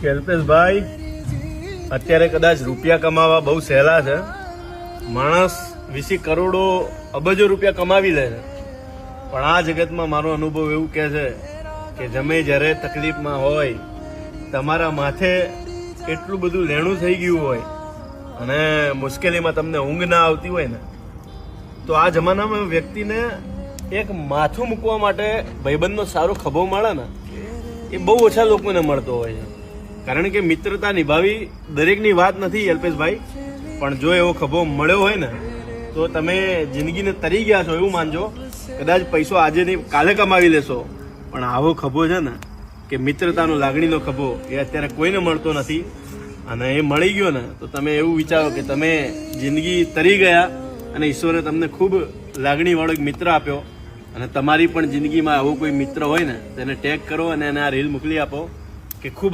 કે અલ્પેશભાઈ અત્યારે કદાચ રૂપિયા કમાવા બહુ સહેલા છે. માણસ 20 કરોડો અબજો રૂપિયા કમાવી લે છે, પણ આ જગતમાં મારો અનુભવ એવું કહે છે કે જમે જ્યારે તકલીફમાં હોય, તમારા માથે એટલું બધું લેણું થઈ ગયું હોય અને મુશ્કેલીમાં તમને ઊંઘ ના આવતી હોય ને, તો આ જમાનામાં વ્યક્તિને એક માથું મૂકવા માટે ભાઈબંધનો સારો ખભો મળે ને, એ બહુ ઓછા લોકોને મળતો હોય છે. કારણ કે મિત્રતા નિભાવી દરેકની વાત નથી અલ્પેશભાઈ, પણ જો એવો ખભો મળ્યો હોય ને તો તમે જિંદગીને તરી ગયા છો એવું માનજો. કદાચ પૈસો આજે નહીં કાલે કમાવી લેશો, પણ આવો ખભો છે ને કે મિત્રતાનો લાગણીનો ખભો એ અત્યારે કોઈને મળતો નથી. અને એ મળી ગયો ને તો તમે એવું વિચારો કે તમે જિંદગી તરી ગયા અને ઈશ્વરે તમને ખૂબ લાગણીવાળો એક મિત્ર આપ્યો. અને તમારી પણ જિંદગીમાં આવો કોઈ મિત્ર હોય ને તેને ટેગ કરો અને એને આ રીલ મોકલી આપો કે ખૂબ